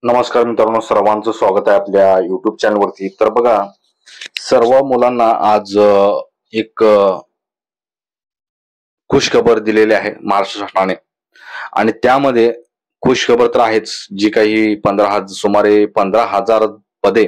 नमस्कार मित्रांनो, सर्वांचं स्वागत आहे आपल्या युट्यूब चॅनलवरती। तर बघा, सर्व मुलांना आज एक खुशखबर दिलेली आहे महाराष्ट्र शासनाने। आणि त्यामध्ये खुशखबर तर आहेच, जी काही सुमारे 15,000 पदे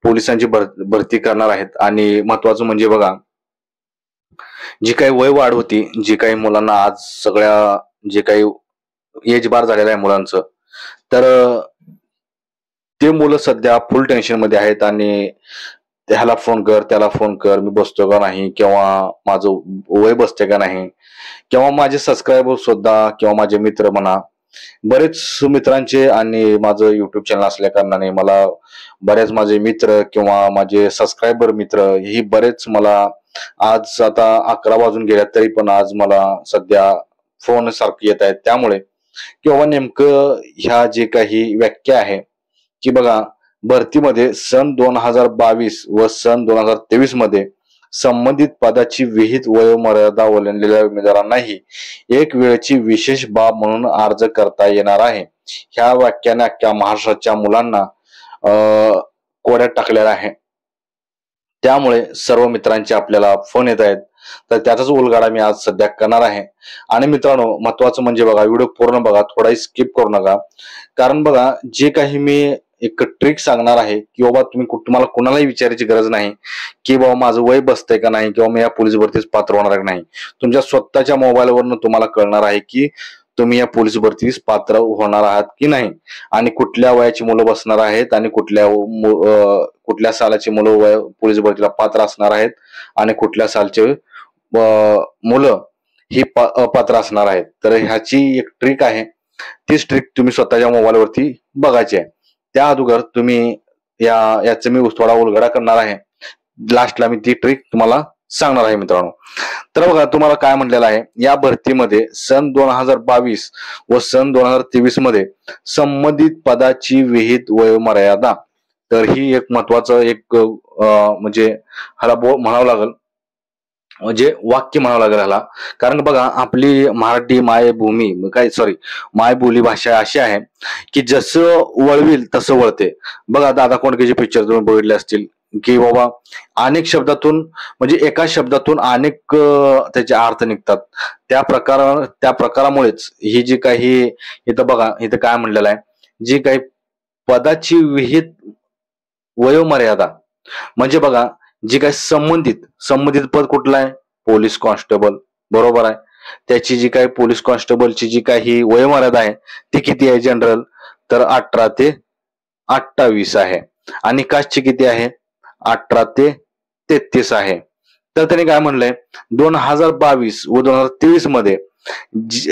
पोलिसांची भरती करणार आहेत। आणि महत्वाचं म्हणजे बघा, जी काही वय वाढ होती, जी काही मुलांना आज सगळ्या जे काही एज बार झालेलं आहे मुलांचं, तर ते मुलं सध्या फुल टेन्शन मध्ये आहेत। आणि ह्याला फोन कर, त्याला फोन कर, मी बसतो का नाही, किंवा माझं वय बसते का नाही, किंवा माझे सबस्क्रायबर सुद्धा किंवा माझे मित्र म्हणा, बरेच मित्रांचे आणि माझं युट्यूब चॅनल असल्या कारणाने मला बरेच माझे मित्र किंवा माझे सबस्क्रायबर मित्र ही बरेच मला आज आता 11 वाजून गेल्यात तरी पण आज मला सध्या फोन सारखे येत आहेत। त्यामुळे किंवा नेमकं ह्या जे काही व्याख्या आहे की बघा, भरतीमध्ये सन 2022 व सन 2023 मध्ये संबंधित पदाची विहित वयोमर्यादा ओलांडलेल्या उमेदवारांनाही एक वेळची विशेष बाब म्हणून अर्ज करता येणार आहे। ह्या वाक्याने अख्ख्या महाराष्ट्राच्या मुलांना कोड्यात टाकलेला आहे। त्यामुळे सर्व मित्रांचे आपल्याला फोन येत आहेत, तर त्याचाच उलगडा मी आज सध्या करणार आहे। आणि मित्रांनो, महत्वाचं म्हणजे बघा, व्हिडिओ पूर्ण बघा, थोडाही स्किप करू नका। कारण बघा, जे काही मी एक ट्रिक सांगणार आहे की बाबा, तुम्हाला कुणालाही विचारायची गरज नाही की बाबा माझं वय बसतंय का नाही, किंवा मी या पोलीस भरतीस पात्र होणार का नाही। तुमच्या स्वतःच्या मोबाईलवरून तुम्हाला कळणार आहे की तुम्ही या पोलीस भरतीस पात्र होणार आहात की नाही, आणि कुठल्या वयाची मुलं बसणार आहेत, आणि कुठल्या सालाची मुलं पोलीस भरतीला पात्र असणार आहेत, आणि कुठल्या सालचे मुलं ही अपात्र असणार आहेत। तर ह्याची एक ट्रिक आहे, तीच ट्रिक तुम्ही स्वतःच्या मोबाईलवरती बघायची आहे। त्या अगोदर तुम्ही याचा मी थोडा उलगडा करणार आहे, लास्टला मी ती ट्रिक तुम्हाला सांगणार आहे मित्रांनो। तर बघा, तुम्हाला काय म्हटलेलं आहे, या भरतीमध्ये सन 2022 व सन 2023 मध्ये संबंधित पदाची विहित वयोमर्यादा, तर ही एक महत्वाचं एक म्हणजे ह्याला म्हणावं लागेल, म्हणजे वाक्य म्हणावं लागेल ह्याला। कारण बघा, आपली मराठी मायबोली भाषा अशी आहे की जसं वळविल तसं वळते। बघा, दादा कोंडकेचे पिक्चर तुम्ही बघितले असतील की बाबा, अनेक शब्दातून म्हणजे एका शब्दातून अनेक त्याचे अर्थ निघतात। त्या प्रकारामुळेच ही जी काही इथं बघा, इथं काय म्हणलेलं आहे, जी काही पदाची विहित वयोमर्यादा, म्हणजे बघा, जी काही संबंधित पद कुठलं आहे, पोलीस कॉन्स्टेबल, बरोबर आहे। त्याची जी काही पोलीस कॉन्स्टेबलची जी काही वयोमर्यादा आहे ती किती आहे जनरल, तर 18 ते 28 आहे। आणि कास्टची किती आहे, 18 ते 33 आहे। तर त्याने काय म्हणलंय, 2022 व 2023 मध्ये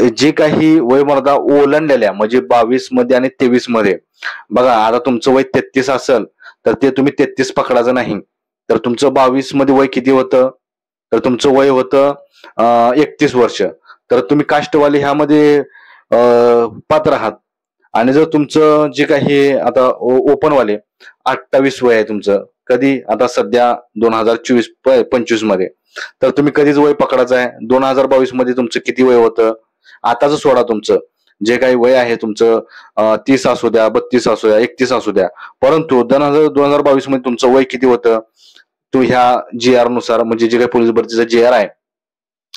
जे काही वयोमर्यादा ओलांडलेल्या, म्हणजे 22 मध्ये आणि 23 मध्ये, बघा आता तुमचं वय 33 असेल तर ते तुम्ही 33 पकडायचं नाही, तर तुमचं 22 मध्ये वय किती होतं, तर तुमचं वय होतं 31 वर्ष, तर तुम्ही कास्टवाले ह्यामध्ये पात्र आहात। आणि जर तुमचं जे काही आता ओपन वाले 28 वय आहे तुमचं, कधी आता सध्या 2024-25 मध्ये, तर तुम्ही कधीच वय पकडायचं आहे। 2022 मध्ये तुमचं किती वय होतं, आताच सोडा, तुमचं जे काही वय आहे तुमचं 30 असू द्या, 32 असू द्या, 31 असू द्या, परंतु 2022 मध्ये तुमचं वय किती होतं, तो ह्या जी आर नुसार, म्हणजे जे काही पोलीस भरतीचा जी आर आहे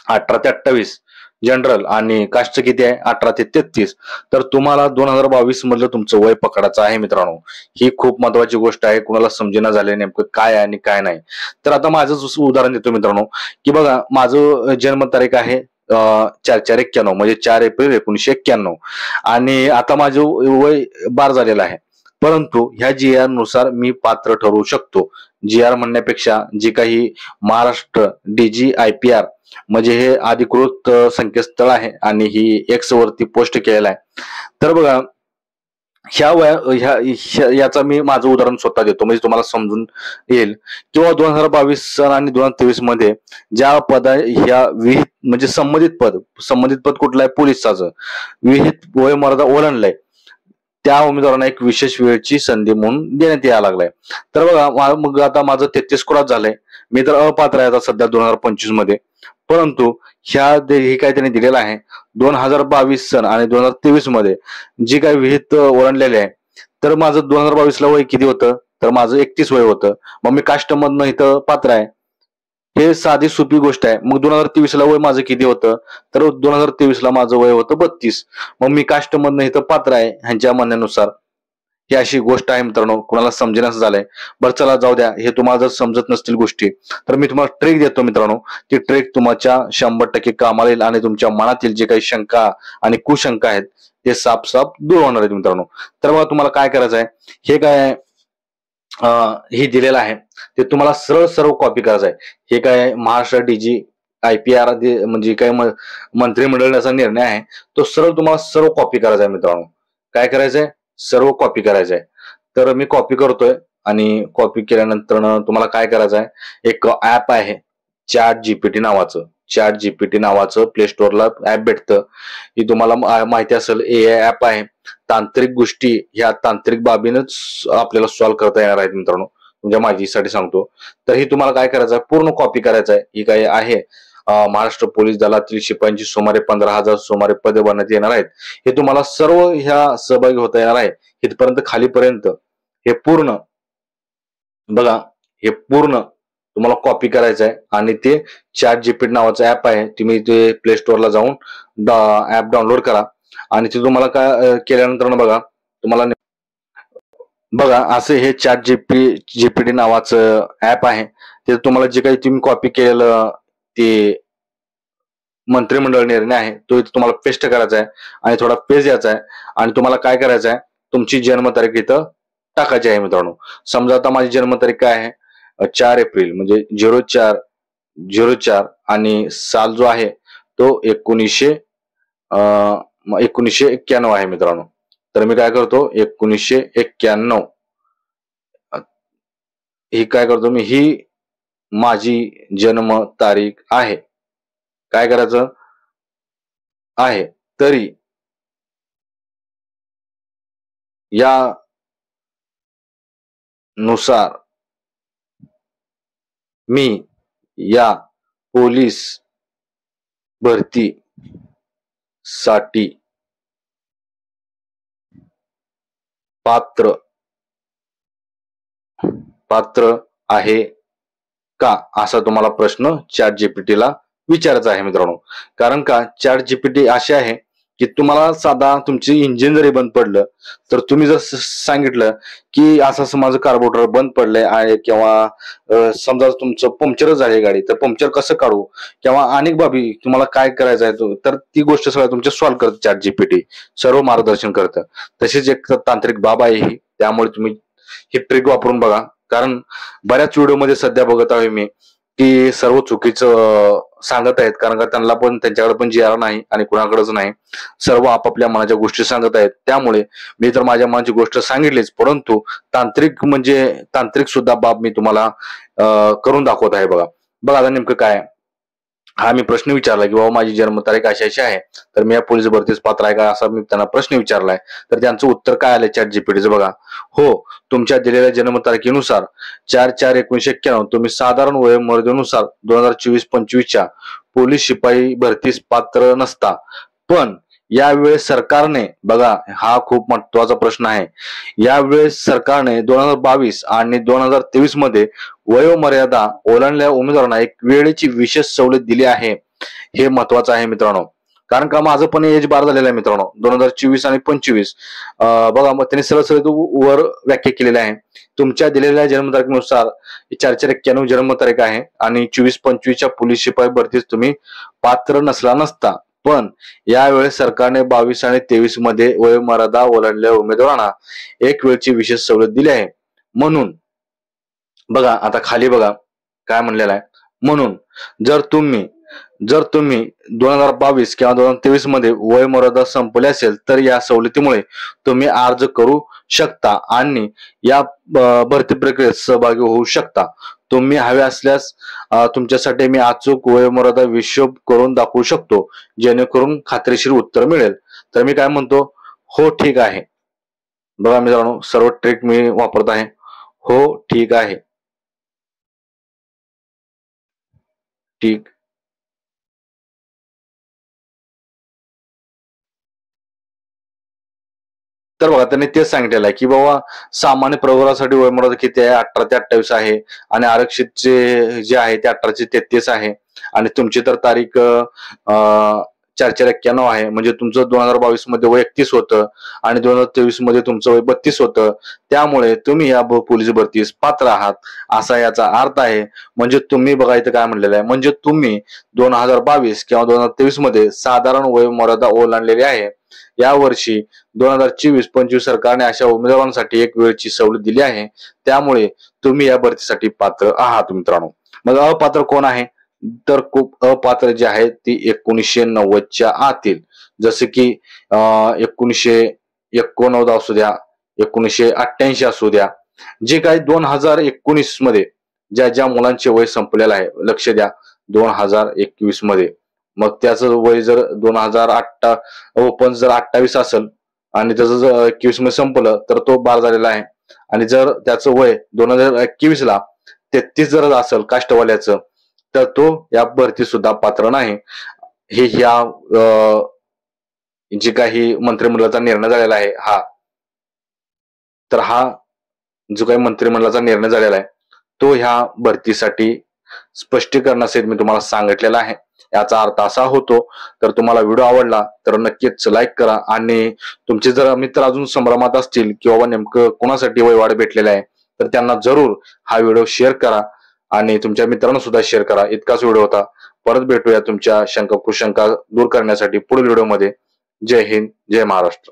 18 ते 28 जनरल, आणि कास्ट किती आहे 18 ते 33, तर तुम्हाला 2022 मधलं तुमचं वय पकडायचं आहे मित्रांनो। ही खूप महत्वाची गोष्ट आहे, कुणाला समजेना झाले नेमकं काय आहे आणि काय नाही। तर आता माझं उदाहरण देतो मित्रांनो, की बघा, माझं जन्मतारीख आहे 4/4/91, म्हणजे 4 एप्रिल 1991, आणि आता माझं वय 12 झालेलं आहे। परंतु ह्या जी आर नुसार मी पात्र ठरवू शकतो। जी आर म्हणण्यापेक्षा जी काही महाराष्ट्र DGIPR, म्हणजे हे अधिकृत संकेतस्थळ आहे, आणि ही एक्स वरती पोस्ट केलेला आहे। तर बघा, याचा मी माझं उदाहरण स्वतः देतो, म्हणजे तुम्हाला समजून येईल। किंवा 2022 सन आणि 2023 मध्ये ज्या ह्या विहित, म्हणजे संबंधित पद कुठलं आहे, पोलिसाचं विहित वयोमर्यादा ओलांडलंय, त्या उमेदवारांना एक विशेष वेळची संधी म्हणून देण्यात यायला लागलाय। तर बघा, मग आता माझं 33 क्रॉस झालंय, मी तर अपात्र आहे आता सध्या 2025 मध्ये। परंतु हे काय त्यांनी दिलेलं आहे, 2022 सन आणि 2023 मध्ये जी काही विहित ओलांडलेले आहे तर माझं 2022ला वय किती होतं, तर माझं 31 वय होतं. मग मी कास्टमधनं इथं पात्र आहे. हे साधी सोपी गोष्ट आहे. मग 2023ला वय माझं किती होतं, तर 2023ला माझं वय होतं 32. मग मी कास्टमधनं इथं पात्र आहे ह्यांच्या म्हणण्यानुसार. ही अशी गोष्ट आहे मित्रांनो, कुणाला समजेनाच झालंय. बरं चला जाऊ द्या, हे तुम्हाला जर समजत नसतील गोष्टी, तर मी तुम्हाला ट्रेक देतो मित्रांनो. ती ट्रेक तुमच्या 100% कामाला येईल आणि तुमच्या मनातील जे काही शंका आणि कुशंका आहेत ते साफ दूर होणार आहेत मित्रांनो. तर बघा तुम्हाला काय करायचं आहे, हे काय हे दिलेलं आहे ते तुम्हाला सरळ सरळ कॉपी करायचं आहे. हे काय महाराष्ट्र डीजी IPR म्हणजे काय मंत्रिमंडळाचा निर्णय आहे, तो सरळ तुम्हाला सर्व कॉपी करायचा आहे मित्रांनो. काय करायचंय, सर्व कॉपी करायचंय. तर मी कॉपी करतोय आणि कॉपी केल्यानंतर तुम्हाला काय करायचं आहे, एक ऍप आहे चॅट जीपीटी नावाचं. चॅट जीपीटी नावाचं प्ले स्टोअरला ऍप भेटतं. ही तुम्हाला माहिती असेल, AI ऍप आहे. तांत्रिक गोष्टी ह्या तांत्रिक बाबीनच आपल्याला सॉल्व्ह करता येणार आहेत मित्रांनो. तुमच्या माहितीसाठी सांगतो. तर ही तुम्हाला काय करायचं आहे, पूर्ण कॉपी करायचं आहे. ही काय आहे, महाराष्ट्र पोलीस दलातील शिपायांची सुमारे 15,000 सुमारे पदे भरण्यात येणार आहेत. हे तुम्हाला सर्व ह्या सहभागी होता येणार आहे. इथपर्यंत खालीपर्यंत हे पूर्ण बघा, हे पूर्ण तुम्हाला कॉपी करायचं आहे आणि ते चॅट जीपीटी नावाचं ऍप आहे. तुम्ही ते प्ले स्टोअरला जाऊन ऍप डाउनलोड करा आणि ते तुम्हाला काय केल्यानंतर बघा, तुम्हाला बघा असं हे चॅट जीपीटी नावाचं ऍप आहे. ते तुम्हाला जे काही तुम्ही कॉपी केलेलं ते मंत्रिमंडळ निर्णय आहे तो इथं तुम्हाला पेस्ट करायचा आहे आणि थोडा पेज यायचा आहे आणि तुम्हाला काय करायचं आहे, तुमची जन्मतारीख इथं टाकायची आहे मित्रांनो. समजा आता माझी जन्मतारीख काय आहे, 4 एप्रिल म्हणजे 04/04 आणि साल जो आहे तो 1991 आहे मित्रांनो. तर मी काय करतो, 1991 ही काय करतो मी, ही माझी जन्म तारीख आहे. काय करायचं आहे, तरी या नुसार मी या पोलीस भरती साठी पात्र पात्र आहे का, असा तुम्हाला प्रश्न चॅट जीपीटीला विचारायचा आहे मित्रांनो. कारण का चॅट जीपीटी असे आहे की तुम्हाला साधा तुमची इंजिन जरी बंद पडलं, तर तुम्ही जर सांगितलं की असं असं माझं कार्बोरेटर बंद पडलंय आहे किंवा समजा तुमचं पंक्चरच झाली गाडी, तर पंक्चर कसं काढू किंवा अनेक बाबी तुम्हाला काय करायचं आहे, तर ती गोष्ट सगळ्या तुमच्या सॉल्व्ह करत चॅट जीपीटी सर्व मार्गदर्शन करतं. तशीच एक तांत्रिक बाब आहे ही. त्यामुळे तुम्ही ही ट्रिक वापरून बघा. कारण बऱ्याच व्हिडिओमध्ये सध्या बघत आहे मी की सर्व चुकीचं सांगत आहेत. कारण का त्यांना पण त्यांच्याकडे पण GR नाही आणि कुणाकडेच नाही. सर्व आपापल्या मनाच्या गोष्टी सांगत आहेत. त्यामुळे मी तर माझ्या मनाची गोष्ट सांगितलीच, परंतु तांत्रिक सुद्धा बाब मी तुम्हाला करून दाखवत आहे. बघा बघा आता नेमकं काय, हा मी प्रश्न विचारला की बाबा माझी जन्मतारीख अशी अशी आहे, तर मी या पोलीस भरतीस पात्र आहे का, असा मी त्यांना प्रश्न विचारलाय. तर त्यांचं उत्तर काय आलंय चॅट जीपीटीचं बघा. हो, तुमच्या दिलेल्या जन्मतारखेनुसार 4/4/1991 तुम्ही साधारण वयोमर्यादेनुसार 2024-25च्या पोलीस शिपाई भरतीस पात्र नसता. पण यावेळेस सरकारने बघा, हा खूप महत्वाचा प्रश्न आहे. यावेळेस सरकारने 2022 आणि 2023 मध्ये वयोमर्यादा ओलांडलेल्या उमेदवारांना एक वेळेची विशेष सवलत दिली आहे. हे महत्वाचं आहे मित्रांनो. कारण का माझं पण एज बार झालेलं आहे मित्रांनो, 2024 आणि 25. बघा मग त्यांनी सरळ सरळ वर व्याख्या केलेली आहे. तुमच्या दिलेल्या जन्मतारखेनुसार 4/4/91 जन्मतारीख आहे आणि 24-25च्या पोलीस शिपाई भरतीस तुम्ही पात्र नसता. पण यावेळेस सरकारने 22 आणि 23 मध्ये वयोमर्यादा ओलांडलेल्या उमेदवारांना एक वेळची विशेष सवलत दिली आहे. म्हणून बघा आता खाली बघा काय म्हणलेलं आहे. म्हणून जर तुम्ही 2022 किंवा 2023 मध्ये वयोमर्यादा संपली असेल, तर या सवलतीमुळे तुम्ही अर्ज करू शकता आणि या भरती प्रक्रियेत सहभागी होऊ शकता. तुम्ही हवे असल्यास तुमच्यासाठी मी अचूक वयोमर्यादा हिशोब करून दाखवू शकतो, जेणेकरून खात्रीशीर उत्तर मिळेल. तर मी काय म्हणतो, हो ठीक आहे. बघा मित्रांनो, सर्व ट्रिक मी वापरत आहे. हो ठीक आहे. ठीक तर बघा त्यांनी तेच सांगितलेलं आहे की बाबा सामान्य प्रवर्गासाठी वयोमर्यादा किती आहे, 18 ते 28 आहे आणि आरक्षितचे जे आहे ते 18 ते 33 आहे आणि तुमची तर तारीख 4/4/91 आहे, म्हणजे तुमचं 2022 मध्ये वय 31 होतं आणि 2023 मध्ये तुमचं वय 32 होतं. त्यामुळे तुम्ही या पोलीस भरतीस पात्र आहात असा याचा अर्थ आहे. म्हणजे तुम्ही बघा इथं काय म्हणलेलं आहे, म्हणजे तुम्ही 2022 किंवा 2023 मध्ये साधारण वयोमर्यादा ओलांडलेली आहे. या वर्षी 2024-25 सरकारने अशा उमेदवारांसाठी एक वेळची सवलत दिली आहे. त्यामुळे तुम्ही या भरतीसाठी पात्र आहात मित्रांनो. मग अपात्र कोण आहे, तर खूप अपात्र जे आहे ती 1990च्या आतील, जसे की 1989 असू द्या, 1988 असू द्या, जे काही 2019 मध्ये ज्या ज्या मुलांचे वय संपलेलं आहे, लक्ष द्या 2021 मध्ये, मग त्याचं वय जर 2008 ओपन जर 28 असेल आणि त्याचं जर 21 मध्ये संपलं तर तो बार झालेला आहे. आणि जर त्याचं वय 2021 ला 33 जर असेल कास्टवाल्याचं तर तो या भरती सुद्धा पात्र नाही. हे ह्या जे काही मंत्रिमंडळाचा निर्णय झालेला आहे हा जो काही मंत्रिमंडळाचा निर्णय झालेला आहे तो ह्या भरतीसाठी स्पष्टीकरणासहित मी तुम्हाला सांगितलेला आहे. याचा अर्थ असा होतो, तर तुम्हाला व्हिडिओ आवडला तर नक्कीच लाईक करा आणि तुमचे जर मित्र अजून संभ्रमात असतील किंवा नेमकं कोणासाठी वयवाढ भेटलेला आहे तर त्यांना जरूर हा व्हिडिओ शेअर करा आणि तुमच्या मित्रांना सुद्धा शेअर करा. इतकाच व्हिडिओ होता. परत भेटूया तुमच्या शंका कुशंका दूर करण्यासाठी पुढील व्हिडिओमध्ये. जय हिंद, जय महाराष्ट्र.